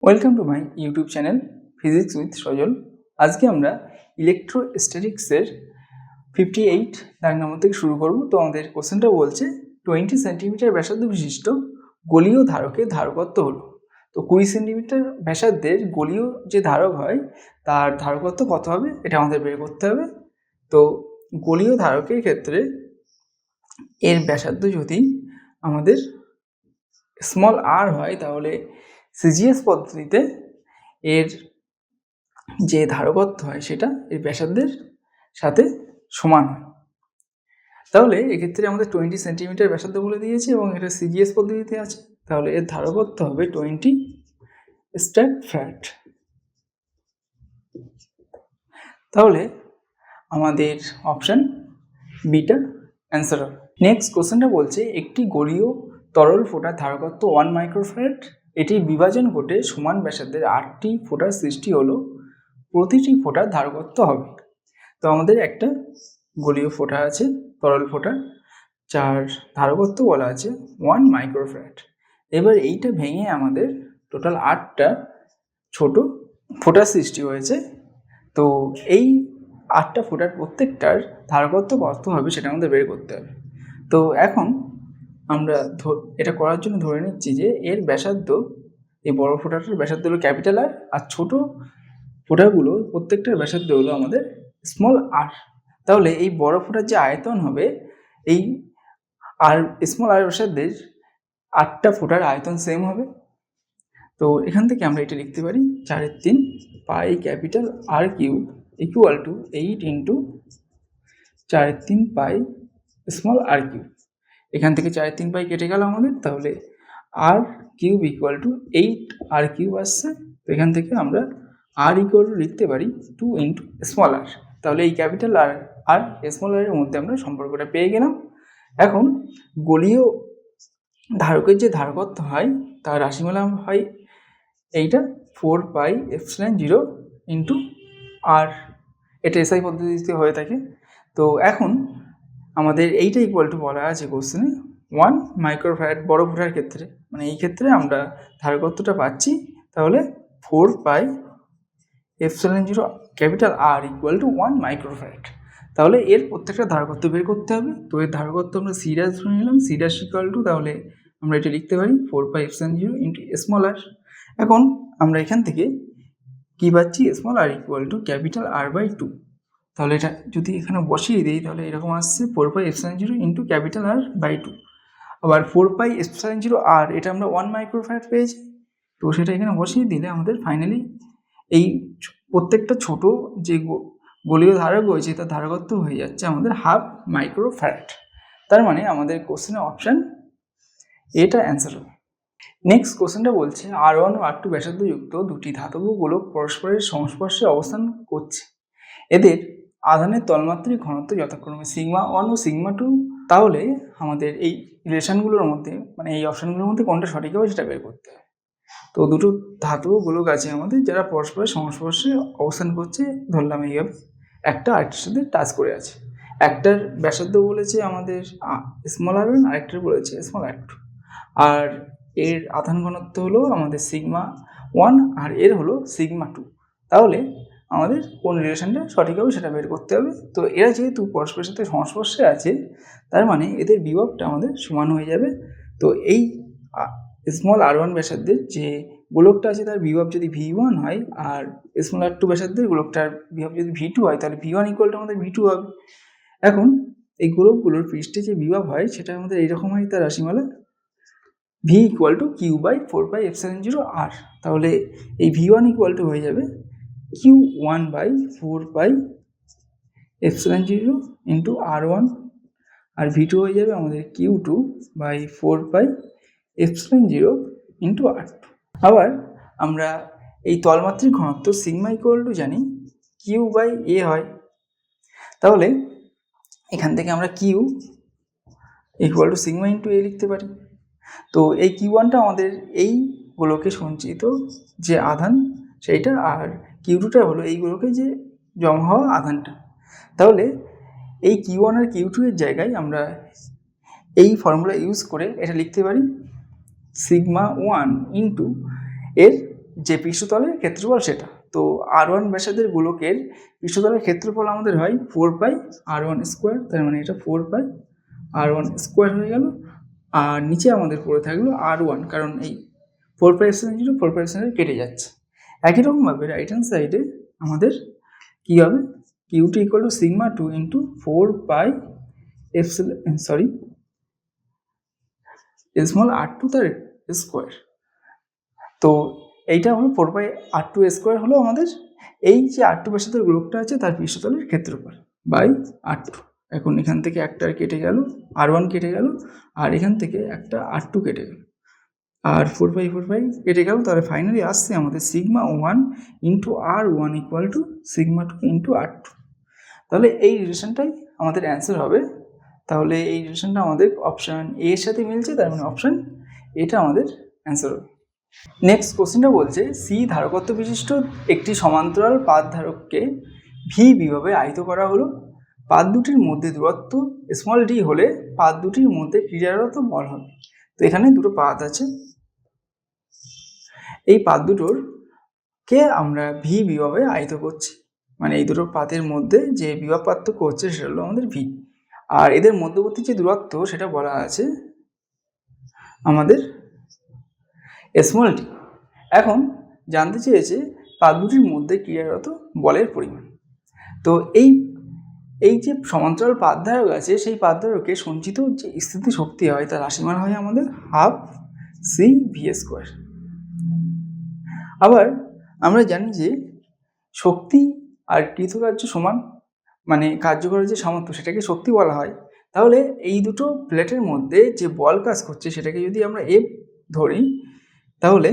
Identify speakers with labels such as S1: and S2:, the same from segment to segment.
S1: Welcome to my YouTube channel physics with Sajal. আজকে আমরা ইলেকট্রোস্ট্যাটিক্সের 58 দাগ নম্বর থেকে শুরু করব। তো আমাদের কোশ্চেনটা বলছে 20 সেন্টিমিটার ব্যাসার্ধ বিশিষ্ট গোলীয় ধারকের ধারকত্ব হলো। তো 20 সেন্টিমিটার ব্যাসার্ধের গোলীয় যে ধারক হয় তার ধারকত্ব কত হবে এটা আমাদের বের করতে হবে। তো গোলীয় ধারকের ক্ষেত্রে এর ব্যাসার্ধ যদি আমাদের স্মল আর হয় তাহলে সিজিএস পদ্ধতিতে এর যে ধারকত্ব হয় সেটা এর ব্যাসার্ধের সাথে সমান হয়। তাহলে এক্ষেত্রে আমাদের 20 সেন্টিমিটার ব্যাসার্ধ বলে দিয়েছে এবং এটা সিজিএস পদ্ধতিতে আছে, তাহলে এর ধারকত্ব হবে 20 স্ট্যাক ফ্যাট। তাহলে আমাদের অপশন বিটা অ্যান্সার হবে। নেক্সট কোশ্চেনটা বলছে একটি গোলীয় তরল ফোঁটার ধারকত্ব 1 মাইক্রোফ্যারাড, এটি বিভাজন ঘটে সমান ব্যাসার্ধের 8টি ফোঁটার সৃষ্টি হলো, প্রতিটি ফোঁটার ধারকত্ব হবে। তো আমাদের একটা গোলীয় ফোঁটা আছে, তরল ফোঁটা, যার ধারকত্ব বলা আছে 1 মাইক্রোফ্যারাড। এবার এইটা ভেঙে আমাদের টোটাল 8টা ছোট ফোঁটার সৃষ্টি হয়েছে। তো এই 8টা ফোঁটার প্রত্যেকটার ধারকত্ব কত হবে সেটা আমাদের বের করতে হবে। তো এখন আমরা এটা করার জন্য ধরে নিচ্ছি যে এর ব্যাসার্ধ, এই বড় ফোঁটাটার ব্যাসার্ধ হলো ক্যাপিটাল আর ছোট ফোঁটাগুলো প্রত্যেকটার ব্যাসার্ধ হলো আমাদের স্মল আর। তাহলে এই বড় ফোঁটার যে আয়তন হবে, এই আর স্মল আর ব্যাসার্ধের 8টা ফোঁটার আয়তন সেম হবে। তো এখান থেকে আমরা এটা লিখতে পারি 4/3 pi capital R cube equal to 8 into 4/3 pi small R cube. এখান থেকে 4/3 পাই কেটে গেল আমাদের, তাহলে R cube equal to 8 R cube আসছে। তো এখান থেকে আমরা আর ইকুয়াল টু লিখতে পারি 2 ইন্টু স্মল আর। তাহলে এই ক্যাপিটাল আর আর স্মল আরের মধ্যে আমরা সম্পর্কটা পেয়ে গেলাম। এখন গোলীয় ধারকের যে ধারকত্ব হয় তার রাশিমালা হয় এইটা 4 পাই এপসিলন 0 ইন্টু আর, এটা এসআই পদ্ধতিতে হয়ে থাকে। তো এখন আমাদের এইটা ইকুয়াল টু বলা আছে কোশ্চেনে 1 মাইক্রোফ্যারাড বড় ফোঁটার ক্ষেত্রে, মানে এই ক্ষেত্রে আমরা ধারকত্বটা পাচ্ছি তাহলে 4 pi epsilon 0 capital R equal to 1 microfarad. তাহলে এর প্রত্যেকটা ধারকত্ব বের করতে হবে। তো এর ধারকত্ব আমরা সি ড্যাশ ধরে নিলাম, সি ড্যাশ ইকুয়াল টু, তাহলে আমরা এটা লিখতে পারি 4 pi epsilon 0 into small r. এখন আমরা এখান থেকে কি পাচ্ছি, small r equal to capital R by 2। তাহলে এটা যদি এখানে বসিয়ে দিই তাহলে এরকম আসছে 4 pi epsilon 0 into capital R by 2। আবার 4 পাই এপসিলন 0 আর এটা আমরা 1 মাইক্রোফ্যারাড পেয়েছি, তো সেটা এখানে বসিয়ে দিলে আমাদের ফাইনালি এই প্রত্যেকটা ছোট যে গোলীয় ধারক রয়েছে তার ধারকত্ব হয়ে যাচ্ছে আমাদের 1/2 মাইক্রোফ্যারাড। তার মানে আমাদের কোশ্চেনের অপশান এটা অ্যান্সার হবে। নেক্সট কোশ্চেনটা বলছে R1 ও R2 ব্যাসার্ধযুক্ত দুটি ধাতব গোলক পরস্পরের সংস্পর্শে অবস্থান করছে, এদের আধানের তলমাত্রিক ঘনত্ব যথাক্রমে σ1 ও σ2। তাহলে আমাদের এই রিলেশনগুলোর মধ্যে, মানে এই অপশানগুলোর মধ্যে কোনটা সঠিক হবে সেটা বের করতে হবে। তো দুটো ধাতব গোলক আছে আমাদের যারা পরস্পরের সংস্পর্শে অবস্থান করছে, ধরলাম এইভাবে একটা আরেকটার সাথে টাচ করে আছে। একটার ব্যাসার্ধ বলেছে আমাদের স্মল r1, আরেকটার বলেছে স্মল r2, আর এর আধান ঘনত্ব হলো আমাদের σ1 আর এর হলো σ2। তাহলে আমাদের কোন রিলেশনটা সঠিক হবে সেটা বের করতে হবে। তো এরা যেহেতু পরস্পরের সাথে সংস্পর্শে আছে তার মানে এদের বিভবটা আমাদের সমান হয়ে যাবে। তো এই স্মল r1 ব্যাসার্ধের যে গোলকটা আছে তার বিভব যদি v1 হয় আর স্মল r2 ব্যাসার্ধের গোলকটার বিভব যদি v2 হয় তাহলে v1 ইকুয়াল টু আমাদের v2 হবে। এখন এই গোলকগুলোর পৃষ্ঠে যে বিভব হয় সেটা আমাদের এইরকম হয়, তার রাশিমালা v equal to q by 4 pi epsilon 0 r. তাহলে এই v1 ইকুয়াল টু হয়ে যাবে q1 by 4 pi epsilon 0 into r1, আর v2 হয়ে যাবে আমাদের q2 by 4 pi epsilon 0 into r2। আবার আমরা এই তলমাত্রিক ঘনত্ব সিগমা ইকুয়াল টু জানি কিউ বাই এ হয়, তাহলে এখান থেকে আমরা Q equal to sigma into A লিখতে পারি। তো এই কিউ1টা আমাদের এই গোলকে সঞ্চিত যে আধান সেইটা, আর কিউ2টা হলো এই গোলকে যে জমা হওয়া আধানটা। তাহলে এই কিউ1 আর কিউ2 এর জায়গায় আমরা এই ফর্মুলা ইউজ করে এটা লিখতে পারি σ1 ইন্টু এর যে পৃষ্ঠতলের ক্ষেত্রফল সেটা। তো R1 ব্যাসার্ধের গোলকের পৃষ্ঠতলের ক্ষেত্রফল আমাদের হয় 4 পাই R1 স্কোয়ার, তার মানে এটা 4 পাই R1 স্কোয়ার হয়ে গেল। আর নিচে আমাদের পড়ে থাকলো R1, কারণ এই 4 পাই/0 4 পাই/0 কেটে যাচ্ছে। একই রকমভাবে রাইট হ্যান্ড সাইডে আমাদের কী হবে, cutie equal to sigma 2 into 4 pi small r2 তার স্কোয়ার। তো এইটা হলো 4 পাই r2 স্কোয়ার হলো আমাদের এই যে r2 ব্যাসার্ধের গোলকটা আছে তার পৃষ্ঠতলের ক্ষেত্রফল বাই r2। এখন এখান থেকে একটা কেটে গেল, R1 কেটে গেল, আর এখান থেকে একটা R2 কেটে গেল, আর 4 পাই কেটে গেল। তাহলে ফাইনালি আসছে আমাদের sigma 1 into R1 equal to sigma 2 into R2। তাহলে এই রিলেশনটাই আমাদের অ্যান্সার হবে। তাহলে এই রিলেশনটা আমাদের অপশান এ এর সাথে মিলছে, তার মানে অপশান এটা আমাদের অ্যান্সার হবে। নেক্সট কোশ্চেনটা বলছে সি ধারকত্ব বিশিষ্ট একটি সমান্তরাল পাত ধারককে ভি বিভাবে আহিত করা হলো। পাত দুটির মধ্যে দূরত্ব স্মল ডি হলে পাত দুটির মধ্যে ক্রিয়ারত বল হবে। তো এখানে দুটো পাত আছে, এই পাত দুটোর কে আমরা ভি বিভাবে আহিত করছি, মানে এই দুটো পাতের মধ্যে যে বিভব পার্থক্য হচ্ছে সেটা হলো আমাদের ভি, আর এদের মধ্যবর্তী যে দূরত্ব সেটা বলা আছে আমাদের স্মল ডি। এখন জানতে চেয়েছে পাত দুটির মধ্যে ক্রিয়ারত বলের পরিমাণ। তো এই যে সমান্তরাল পাত ধারক আছে সেই পাত ধারকে সঞ্চিত যে স্থিতি শক্তি হয় তার রাশিমাল হয় আমাদের হাফ সি ভি স্কোয়ার। আবার আমরা জানি যে শক্তি আর কৃতকার্য সমান, মানে কার্য করার যে সামর্থ্য সেটাকে শক্তি বলা হয়। তাহলে এই দুটো প্লেটের মধ্যে যে বল কাজ করছে সেটাকে যদি আমরা এফ ধরি, তাহলে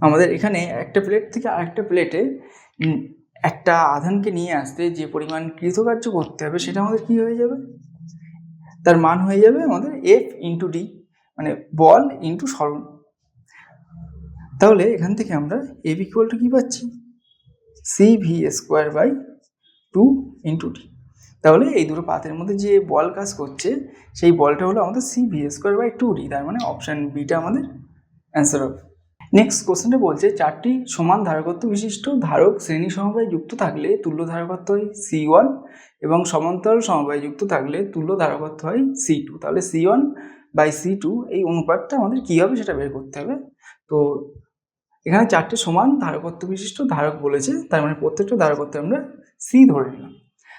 S1: আমাদের এখানে একটা প্লেট থেকে আরেকটা প্লেটে একটা আধানকে নিয়ে আসতে যে পরিমাণ কৃতকার্য করতে হবে সেটা আমাদের কি হয়ে যাবে, তার মান হয়ে যাবে আমাদের এফ ইন্টু ডি, মানে বল ইন্টু সরণ। তাহলে এখান থেকে আমরা এফ ইকুয়াল টু কি পাচ্ছি, C V square by 2 into d. তাহলে এই দুটো পাতের মধ্যে যে বল কাজ করছে সেই বলটা হলো আমাদের C V square by 2 d, তার মানে অপশান বিটা আমাদের অ্যান্সার হবে। নেক্সট কোশ্চেনটা বলছে চারটি সমান ধারকত্ব বিশিষ্ট ধারক শ্রেণী সমবায় যুক্ত থাকলে তুল্য ধারকত্ব হয় C1 এবং সমান্তরাল সমবায় যুক্ত থাকলে তুল্য ধারকত্ব হয় C2। তাহলে C1 বাই C2 এই অনুপাতটা আমাদের কী হবে সেটা বের করতে হবে। তো এখানে চারটে সমান ধারকত্ব বিশিষ্ট ধারক বলেছে, তার মানে প্রত্যেকটা ধারকত্বে আমরা C ধরে নিলাম।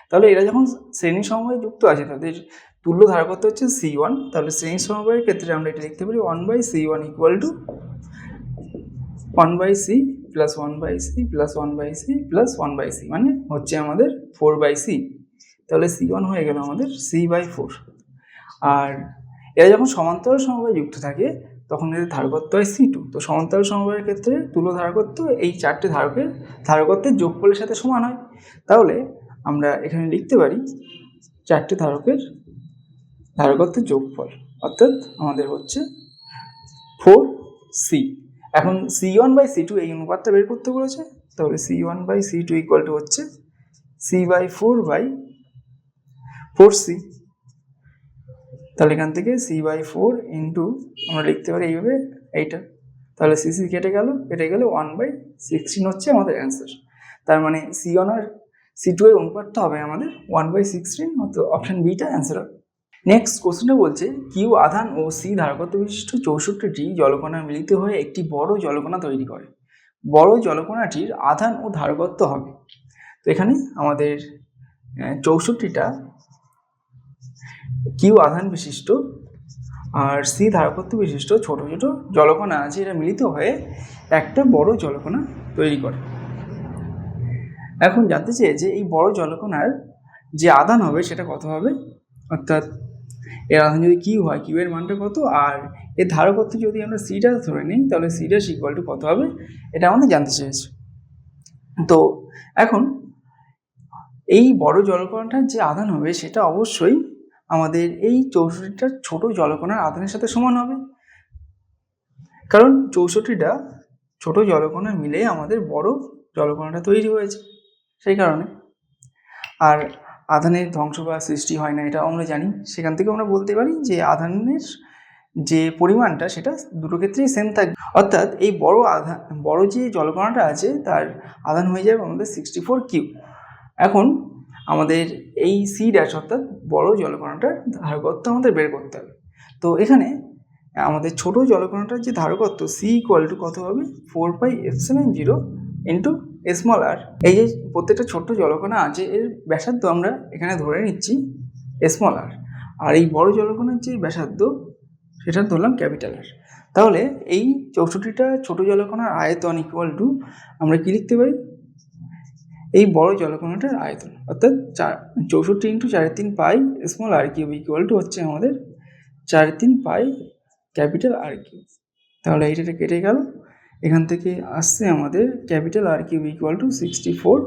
S1: তাহলে এরা যখন শ্রেণী সমবায়ে যুক্ত আছে তাদের তুল্য ধারকত্ব হচ্ছে C1। তাহলে শ্রেণী সমবায়ের ক্ষেত্রে আমরা এটা লিখতে পারি 1/C1 equal to 1/C plus 1/C plus 1/C plus 1/C, মানে হচ্ছে আমাদের 4/C। তাহলে C1 হয়ে গেল আমাদের C/4। আর এরা যখন সমান্তরাল সমবায়ে যুক্ত থাকে তখন এদের ধারকত্ব হয় C2। তো সমান্তরাল সমবায়ের ক্ষেত্রে তুল্য ধারকত্ব এই চারটে ধারকত্বের যোগফলের সাথে সমান হয়। তাহলে আমরা এখানে লিখতে পারি চারটে ধারকত্বের যোগফল, অর্থাৎ আমাদের হচ্ছে 4C। এখন C1/C2 এই অনুপাতটা বের করতে বলেছে, তাহলে C1/C2 ইকুয়াল টু হচ্ছে C/4/4C। তাহলে এখান থেকে C/4 ইন্টু আমরা লিখতে পারি এইভাবে এইটা, তাহলে সিসি কেটে গেলে 1/16 হচ্ছে আমাদের অ্যান্সার। তার মানে C1 আর C2 এর অনুপাতটা হবে আমাদের 1/16, অর্থাৎ অপশান বিটা অ্যান্সার হবে। নেক্সট কোশ্চেনটা বলছে কিউ আধান ও সি ধারকত্ব বিশিষ্ট 64টি জলকণা মিলিত হয়ে একটি বড় জলকণা তৈরি করে। বড় জলকণাটির আধান ও ধারকত্ব হবে। তো এখানে আমাদের 64টা কিউ আধান বিশিষ্ট আর সি ধারকত্ব বিশিষ্ট ছোট ছোট জলকণা আছে, এরা মিলিত হয়ে একটা বড় জলকণা তৈরি করে। এখন জানতে চেয়েছে এই বড় জলকণার যে আধান হবে সেটা কত হবে, অর্থাৎ এর আধান যদি কিউ হয় কিউ এর মানটা কত, আর এর ধারকত্ব যদি আমরা সিটা ধরে নিই তাহলে সিটা ইকুয়াল টু কত হবে এটা আমাদের জানতে চেয়েছে। তো এখন এই বড় জলকণাটার যে আধান হবে সেটা অবশ্যই আমাদের এই 64টা ছোট জলকণার আধানের সাথে সমান হবে, কারণ 64টা ছোট জলকণা মিলে আমাদের বড় জলকণাটা তৈরি হয়েছে সেই কারণে। আর আধানের ধ্বংস বা সৃষ্টি হয় না এটা আমরা জানি, সেখান থেকে আমরা বলতে পারি যে আধানের যে পরিমাণটা সেটা দুটো ক্ষেত্রেই সেম থাকবে, অর্থাৎ এই বড় যে জলকণাটা আছে তার আধান হয়ে যাবে আমাদের 64 কিউ। এখন আমাদের এই সি ড্যাশ অর্থাৎ বড় জলকণাটার ধারকত্ব আমাদের বের করতে হবে। তো এখানে আমাদের ছোট জলকণাটার যে ধারকত্ব সি ইকুয়াল টু কত হবে 4πε0 ইন্টু স্মল আর। এই যে প্রত্যেকটা ছোট্ট জলকণা আছে এর ব্যাসার্ধ আমরা এখানে ধরে নিচ্ছি স্মল আর, আর এই বড় জলকণার যে ব্যাসার্ধ সেটা ধরলাম ক্যাপিটাল আর। তাহলে এই 64টা ছোট জলকণার আয়তন ইকুয়াল টু আমরা কি লিখতে পারি, এই বড় জলকণাটার আয়তন অর্থাৎ 64 into 4/3 pi small R cube equal to হচ্ছে আমাদের 4/3 পাই ক্যাপিটাল আর কিউব। তাহলে এইটা কেটে গেল, এখান থেকে আসছে আমাদের capital R cube equal to 64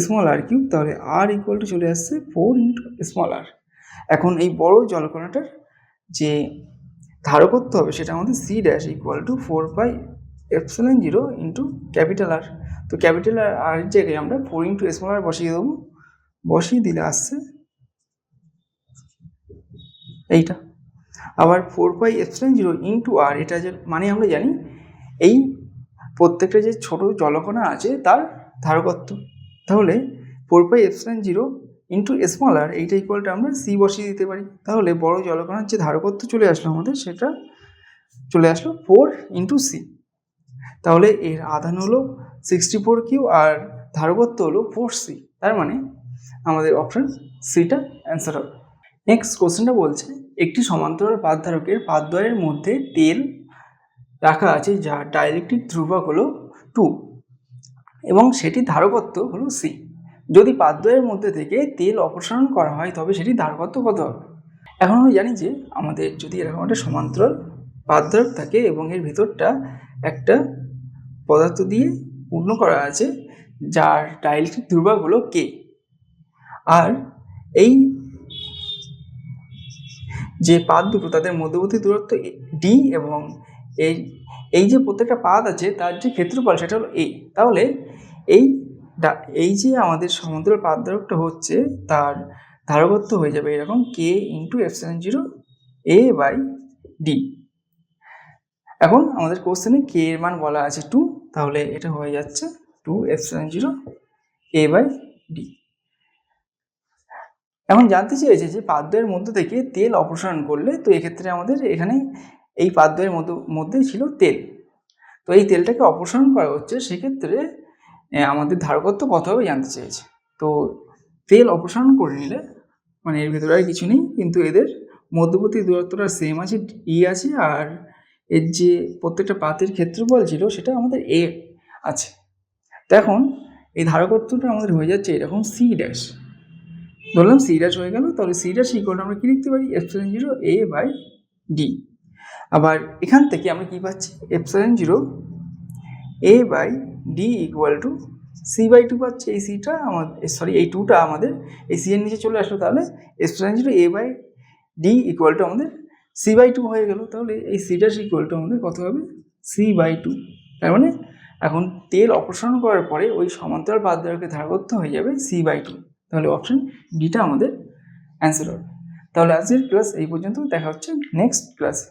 S1: small R cube. তাহলে আর ইকুয়াল টু চলে আসছে 4 ইন্টু স্মল আর। এখন এই বড় জলকণাটার যে ধারকত্ব হবে সেটা আমাদের C dash equal to 4πε0 into capital R. তো ক্যাপিটাল আর জায়গায় আমরা 4 ইন্টু স্মল আর বসিয়ে দেবো, বসিয়ে দিলে আসছে এইটা। আবার 4πε0 ইন্টু আর, এটা যে মানে আমরা জানি এই প্রত্যেকটা যে ছোট জলকণা আছে তার ধারকত্ব। তাহলে 4πε0 ইন্টু স্মল আর এইটা ইকুয়ালটা আমরা সি বসিয়ে দিতে পারি। তাহলে বড় জলকণার যে ধারকত্ব চলে আসলো আমাদের সেটা চলে আসলো 4 ইন্টু সি। তাহলে এর আধান হলো 64 কিউ আর ধারকত্ব হলো 4c। তার মানে আমাদের অপশন সিটা অ্যান্সার হবে। নেক্সট কোশ্চেনটা বলছে একটি সমান্তরাল পাতধারকের পাতদ্বয়ের মধ্যে তেল রাখা আছে যার ডাইলেকট্রিক ধ্রুবক হলো 2 এবং সেটির ধারকত্ব হলো সি। যদি পাতদ্বয়ের মধ্যে থেকে তেল অপসারণ করা হয় তবে সেটির ধারকত্ব কত হবে? এখন আমরা জানি যে আমাদের যদি এরকম একটা সমান্তরাল পাতদ্বয় থাকে এবং এর ভেতরটা একটা পদার্থ দিয়ে পূর্ণ করা আছে যার ডাইলেকট্রিক ধ্রুবক হলো কে, আর এই যে পাত দুটো তাদের মধ্যবর্তী দূরত্ব ডি এবং এই যে প্রত্যেকটা পাত আছে তার যে ক্ষেত্রফল সেটা হলো এ। তাহলে এই যে আমাদের সমান্তরাল পাতদ্বয়টা হচ্ছে তার ধারকত্ব হয়ে যাবে এরকম কে ইন্টু ε0 এ বাই ডি। এখন আমাদের কোশ্চেনে কে এর মান বলা আছে 2, তাহলে এটা হয়ে যাচ্ছে 2ε0 এ বাই ডি। এখন জানতে চেয়েছে যে পাতদ্বয়ের মধ্য থেকে তেল অপসারণ করলে, তো এক্ষেত্রে আমাদের এখানে এই পাতদ্বয়ের মধ্যে ছিল তেল, তো এই তেলটাকে অপসারণ করা হচ্ছে, সেক্ষেত্রে আমাদের ধারকত্ব কত হবে জানতে চেয়েছে। তো তেল অপসারণ করে নিলে মানে এর ভেতরে আর কিছু নেই, কিন্তু এদের মধ্যবর্তী দূরত্বটা সেম আছে ই আছে, আর এর যে প্রত্যেকটা পাতের ক্ষেত্রফল ছিল সেটা আমাদের এ আছে। তো এখন এই ধারকত্বটা আমাদের হয়ে যাচ্ছে এরকম সি ড্যাশ, ধরলাম সি ড্যাশ হয়ে গেল। তাহলে সি ড্যাশ ইকুয়াল আমরা কি লিখতে পারি ε0 এ বাই ডি। আবার এখান থেকে আমরা কি পাচ্ছি ε0 A by D equal to C by 2 পাচ্ছি। এই সিটা আমাদের এই 2টা আমাদের এই সি এর নিচে চলে আসলো, তাহলে ε0 A by D equal two আমাদের সি বাই 2 হয়ে গেল। তাহলে এই সি ড্যাশ ইকুয়াল টু আমাদের কত হবে সি বাই 2। তার মানে এখন তেল অপসারণ করার পরে ওই সমান্তরাল পাতদ্বয়কে ধারকত্ব হয়ে যাবে সি বাই 2। তাহলে অপশন ডিটা আমাদের অ্যান্সার হবে। তাহলে আজকের ক্লাস এই পর্যন্ত, দেখা হচ্ছে নেক্সট ক্লাসে।